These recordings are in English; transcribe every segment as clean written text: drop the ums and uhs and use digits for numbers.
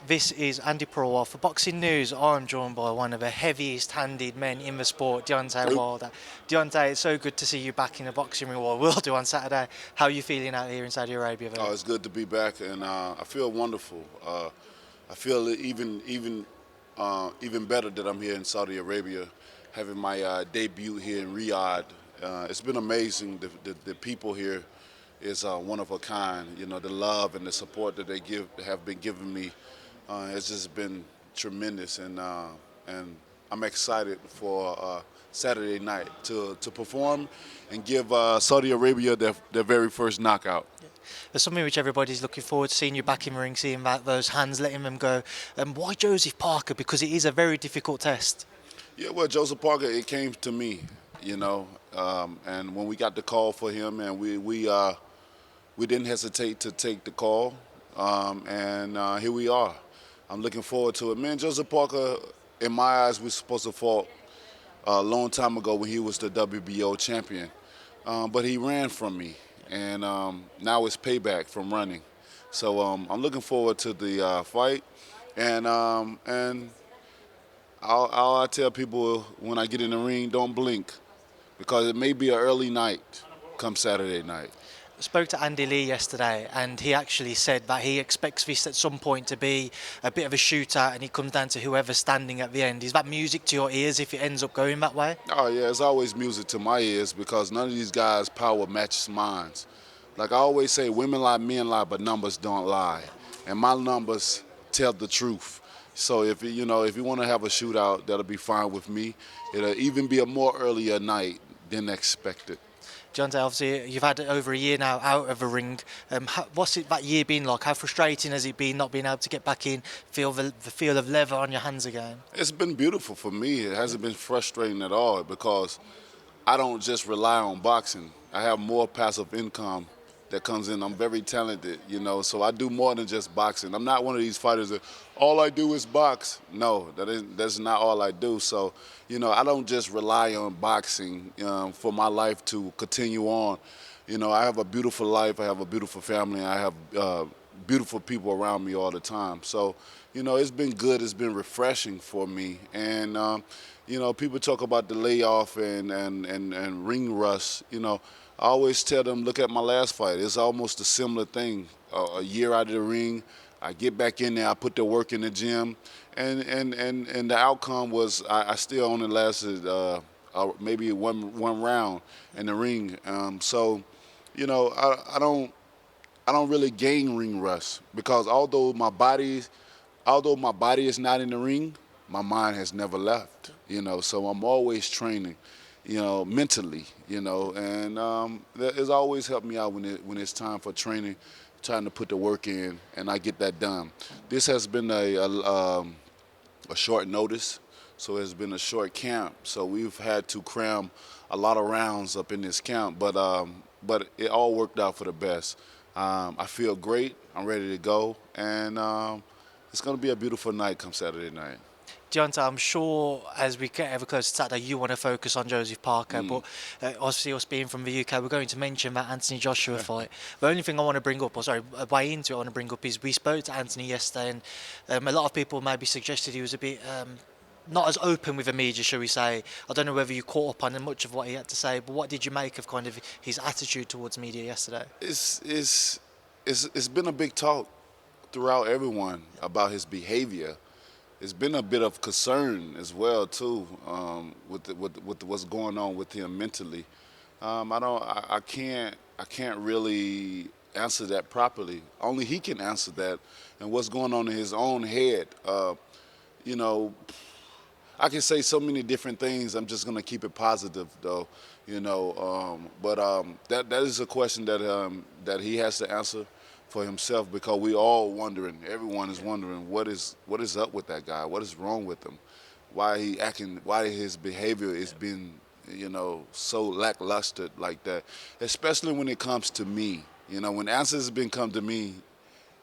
This is Andi Purewal for Boxing News. I'm joined by one of the heaviest-handed men in the sport, Deontay Wilder. Deontay, it's so good to see you back in the boxing ring. Well, we'll do on Saturday. How are you feeling out here in Saudi Arabia? Oh, it's good to be back, and I feel wonderful. I feel even better that I'm here in Saudi Arabia, having my debut here in Riyadh. It's been amazing. The people here is one of a kind. You know, the love and the support that they have been giving me has just been tremendous, and I'm excited for Saturday night to perform and give Saudi Arabia their very first knockout. There's something which everybody's looking forward to, seeing you back in the ring, seeing those hands, letting them go. Why Joseph Parker? Because it is a very difficult test. Yeah, well, Joseph Parker, it came to me, and when we got the call for him, and we didn't hesitate to take the call, and here we are. I'm looking forward to it. Man, Joseph Parker, in my eyes, was supposed to fought a long time ago when he was the WBO champion, but he ran from me, and now it's payback from running. So I'm looking forward to the fight, and all I tell people when I get in the ring, don't blink, because it may be an early night come Saturday night. I spoke to Andy Lee yesterday, and he actually said that he expects this at some point to be a bit of a shootout, and it comes down to whoever's standing at the end. Is that music to your ears if it ends up going that way? Oh yeah, it's always music to my ears because none of these guys' power matches mine. Like I always say, women lie, men lie, but numbers don't lie, and my numbers tell the truth. So if you want to have a shootout, that'll be fine with me. It'll even be a more earlier night than expected. Deontay, obviously, you've had over a year now out of a ring. What's that year been like? How frustrating has it been not being able to get back in, feel the feel of leather on your hands again? It's been beautiful for me. It hasn't been frustrating at all because I don't just rely on boxing. I have more passive income that comes in. I'm very talented, so I do more than just boxing. I'm not one of these fighters that all I do is box. No, that's not all I do. So, I don't just rely on boxing for my life to continue on. I have a beautiful life. I have a beautiful family. I have beautiful people around me all the time. So, it's been good. It's been refreshing for me. And, people talk about the layoff and ring rust, I always tell them, look at my last fight. It's almost a similar thing. A year out of the ring, I get back in there, I put the work in the gym, and the outcome was I still only lasted maybe one round in the ring. So, I don't really gain ring rust because although my body is not in the ring, my mind has never left. So I'm always training. Mentally, and it's always helped me out when it's time for training, trying to put the work in, and I get that done. This has been a short notice, so it's been a short camp, so we've had to cram a lot of rounds up in this camp, but it all worked out for the best. I feel great. I'm ready to go, and it's going to be a beautiful night come Saturday night. Deontay, I'm sure as we get ever closer to Saturday, you want to focus on Joseph Parker, but obviously us being from the UK, we're going to mention that Anthony Joshua fight. The only thing I want to bring up, way into it I want to bring up is we spoke to Anthony yesterday, and a lot of people maybe suggested he was a bit not as open with the media, shall we say. I don't know whether you caught up on much of what he had to say, but what did you make of kind of his attitude towards media yesterday? It's been a big talk throughout everyone about his behavior. It's been a bit of concern as well too, with what's going on with him mentally. I can't really answer that properly. Only he can answer that, and what's going on in his own head. I can say so many different things. I'm just gonna keep it positive though, But that is a question that he has to answer for himself, because we all wondering, everyone is wondering what is up with that guy, what is wrong with him, why his behavior is being so lackluster like that, especially when it comes to me. When answers have been come to me,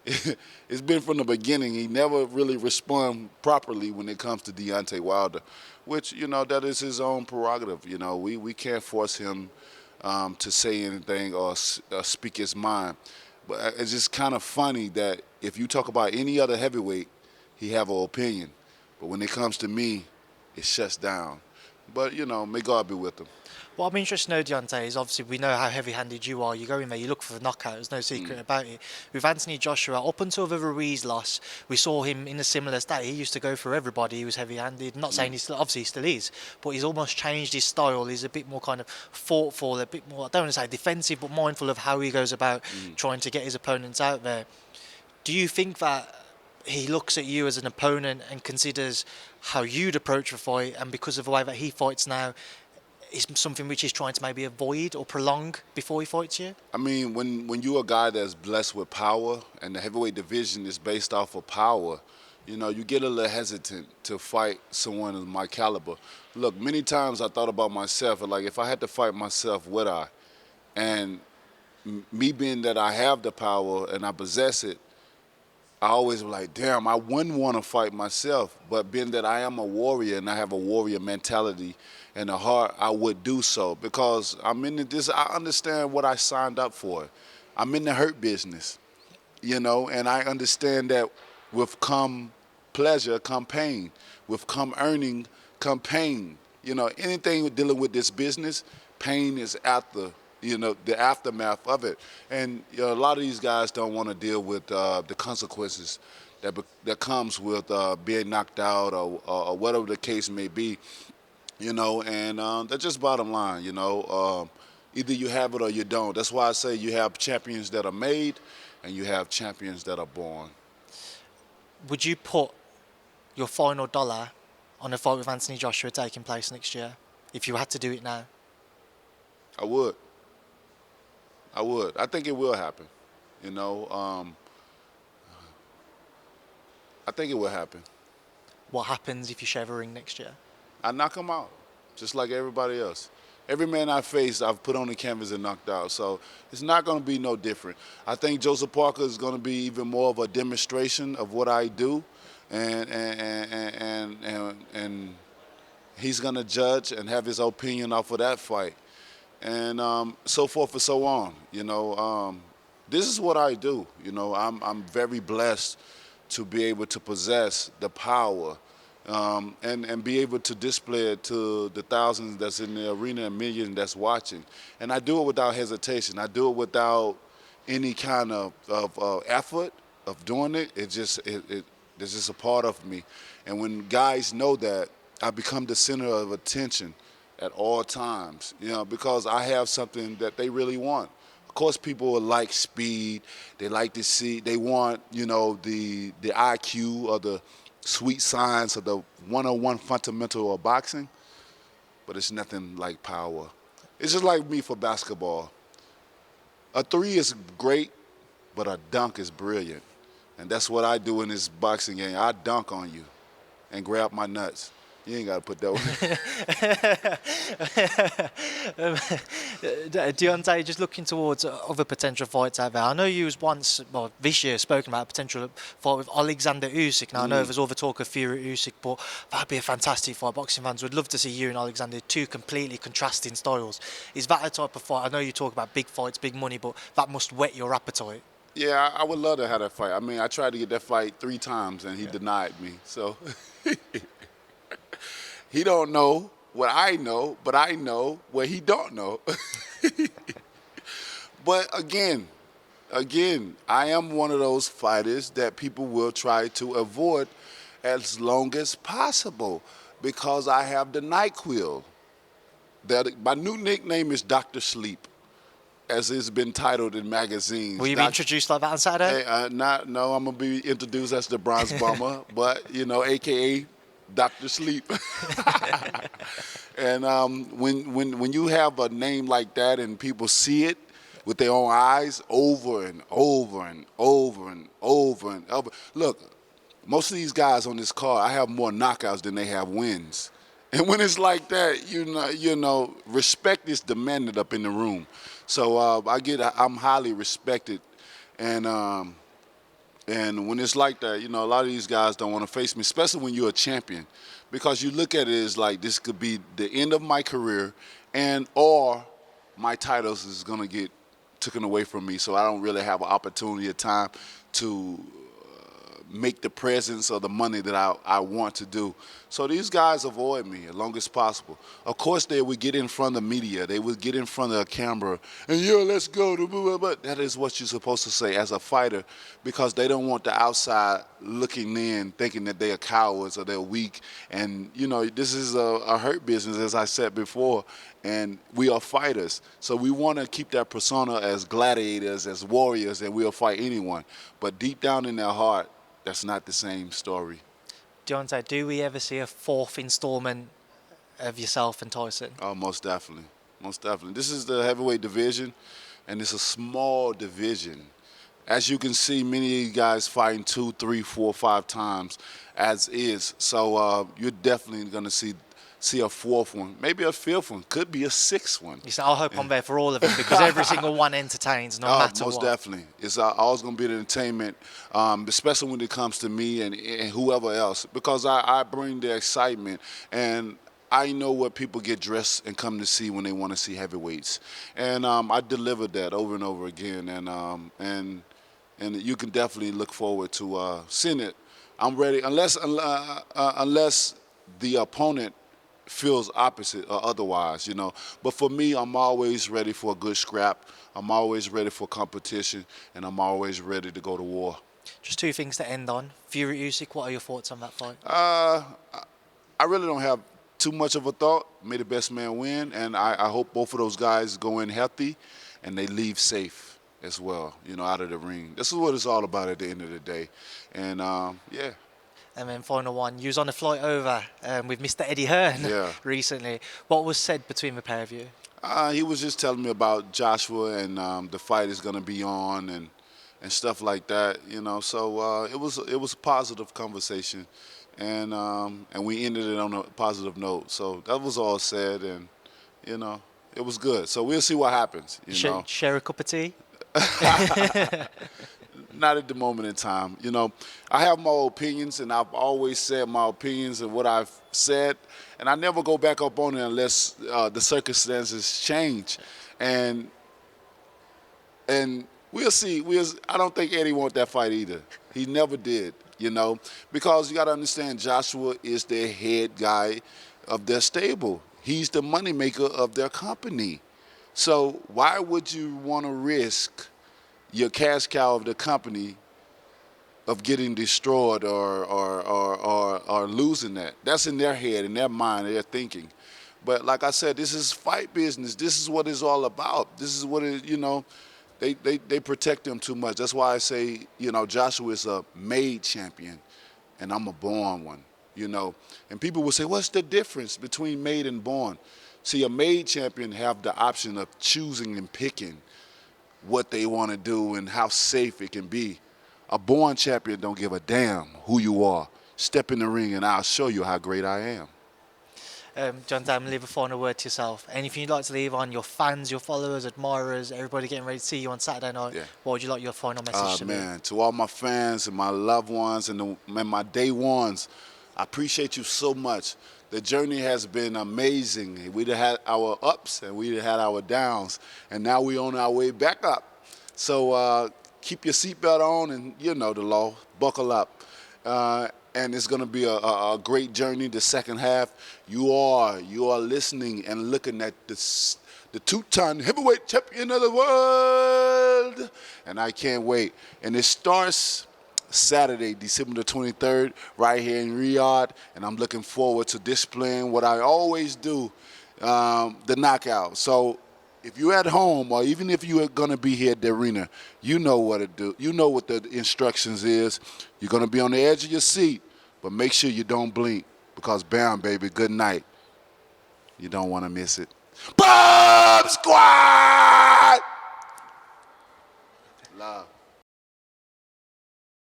it's been from the beginning. He never really respond properly when it comes to Deontay Wilder, which that is his own prerogative. We can't force him to say anything or speak his mind. But it's just kind of funny that if you talk about any other heavyweight, he have an opinion. But when it comes to me, it shuts down. But, may God be with him. What I'm interested to know, Deontay, is obviously we know how heavy-handed you are. You go in there, you look for the knockout. There's no secret about it. With Anthony Joshua, up until the Ruiz loss, we saw him in a similar state. He used to go for everybody. He was heavy-handed. Not saying obviously he still is, but he's almost changed his style. He's a bit more kind of thoughtful, a bit more, I don't want to say defensive, but mindful of how he goes about trying to get his opponents out there. Do you think that he looks at you as an opponent and considers how you'd approach a fight, and because of the way that he fights now, is something which he's trying to maybe avoid or prolong before he fights you? I mean, when you're a guy that's blessed with power, and the heavyweight division is based off of power, you get a little hesitant to fight someone of my caliber. Look, many times I thought about myself, like if I had to fight myself, would I? And me being that I have the power and I possess it, I always was like, damn, I wouldn't want to fight myself. But being that I am a warrior and I have a warrior mentality and a heart, I would do so because I'm in this. I understand what I signed up for. I'm in the hurt business, and I understand that with come pleasure, come pain. With come earning, come pain. Anything dealing with this business, pain is after. The aftermath of it. And a lot of these guys don't want to deal with the consequences that comes with being knocked out or whatever the case may be, and that's just bottom line, either you have it or you don't. That's why I say you have champions that are made and you have champions that are born. Would you put your final dollar on a fight with Anthony Joshua taking place next year if you had to do it now? I would. I think it will happen. I think it will happen. What happens if you shave a ring next year? I knock him out, just like everybody else. Every man I face, I've put on the canvas and knocked out. So it's not going to be no different. I think Joseph Parker is going to be even more of a demonstration of what I do, and he's going to judge and have his opinion off of that fight. And so forth and so on. This is what I do. I'm very blessed to be able to possess the power and be able to display it to the thousands that's in the arena and millions that's watching. And I do it without hesitation. I do it without any kind of effort of doing it. It's just a part of me. And when guys know that, I become the center of attention at all times, because I have something that they really want. Of course, people like speed. They like to see. They want, the IQ or the sweet science or the 101 fundamental of boxing. But it's nothing like power. It's just like me for basketball. A three is great, but a dunk is brilliant. And that's what I do in this boxing game. I dunk on you and grab my nuts. You ain't got to put that one. Deontay, just looking towards other potential fights out there. I know you was once, this year, spoken about a potential fight with Oleksandr Usyk. Now, I know there's all the talk of Fury-Usyk, but that'd be a fantastic fight. Boxing fans would love to see you and Oleksandr, two completely contrasting styles. Is that a type of fight? I know you talk about big fights, big money, but that must whet your appetite. Yeah, I would love to have that fight. I mean, I tried to get that fight 3 times, and he denied me. So he don't know what I know, but I know what he don't know. But again, I am one of those fighters that people will try to avoid as long as possible because I have the NyQuil. My new nickname is Dr. Sleep, as it's been titled in magazines. Will you be introduced like that on Saturday? Hey, no, I'm going to be introduced as the Bronze Bomber, but, a.k.a. Dr. Sleep. And when you have a name like that and people see it with their own eyes over and over and over and over and over. Look, most of these guys on this card, I have more knockouts than they have wins. And when it's like that, respect is demanded up in the room. So I'm highly respected, and when it's like that, a lot of these guys don't want to face me, especially when you're a champion, because you look at it as like this could be the end of my career, or my titles is gonna get taken away from me, so I don't really have an opportunity or time to make the presence or the money that I want to do. So these guys avoid me as long as possible. Of course, they would get in front of media. They would get in front of a camera and, let's go. But that is what you're supposed to say as a fighter, because they don't want the outside looking in thinking that they are cowards or they're weak. And, this is a hurt business, as I said before, and we are fighters. So we want to keep that persona as gladiators, as warriors, and we'll fight anyone. But deep down in their heart, that's not the same story. Deontay, do we ever see a fourth installment of yourself and Tyson? Oh, most definitely. Most definitely. This is the heavyweight division, and it's a small division. As you can see, many of you guys fighting 2, 3, 4, 5 times as is. So you're definitely going to see a fourth one, maybe a fifth one, could be a sixth one. You say, I hope I'm there for all of them, because every single one entertains, no matter most what. Definitely. It's always going to be the entertainment, especially when it comes to me and whoever else, because I bring the excitement, and I know what people get dressed and come to see when they want to see heavyweights. And I delivered that over and over again, and you can definitely look forward to seeing it. I'm ready, unless the opponent feels opposite or otherwise, But for me, I'm always ready for a good scrap. I'm always ready for competition, and I'm always ready to go to war. Just 2 things to end on. Fury-Usyk, what are your thoughts on that fight? I really don't have too much of a thought. May the best man win, and I hope both of those guys go in healthy and they leave safe as well, out of the ring. This is what it's all about at the end of the day. And, yeah. And then final one, you was on a flight over with Mr. Eddie Hearn recently. What was said between the pair of you? He was just telling me about Joshua and the fight is going to be on and stuff like that, So it was a positive conversation, and we ended it on a positive note. So that was all said, and it was good. So we'll see what happens. Share a cup of tea? Not at the moment in time. I have my opinions, and I've always said my opinions and what I've said, and I never go back up on it unless the circumstances change. And we'll see. I don't think Eddie wants that fight either. He never did, because you got to understand, Joshua is their head guy of their stable. He's the moneymaker of their company. So why would you want to risk your cash cow of the company of getting destroyed or losing that? That's in their head, in their mind, their thinking. But like I said, this is fight business. This is what it's all about. This is what they protect them too much. That's why I say, Joshua is a made champion, and I'm a born one, And people will say, what's the difference between made and born? See, a made champion have the option of choosing and picking what they want to do and how safe it can be. A born champion don't give a damn who you are. Step in the ring and I'll show you how great I am. John Dam, leave a final word to yourself. Anything you'd like to leave on your fans, your followers, admirers, everybody getting ready to see you on Saturday night? Yeah. What would you like your final message to be? To all my fans and my loved ones and my day ones, I appreciate you so much. The journey has been amazing. We've had our ups and we've had our downs, and now we're on our way back up. So keep your seatbelt on, and you know the law. Buckle up. And it's going to be a great journey. The second half, you are listening and looking at the two-time heavyweight champion of the world, and I can't wait. And it starts Saturday, December the 23rd, right here in Riyadh, and I'm looking forward to displaying what I always do, the knockout. So if you're at home, or even if you're going to be here at the arena, you know what to do. You know what the instructions is. You're going to be on the edge of your seat, but make sure you don't blink, because bam, baby, good night. You don't want to miss it. Bomb Squad!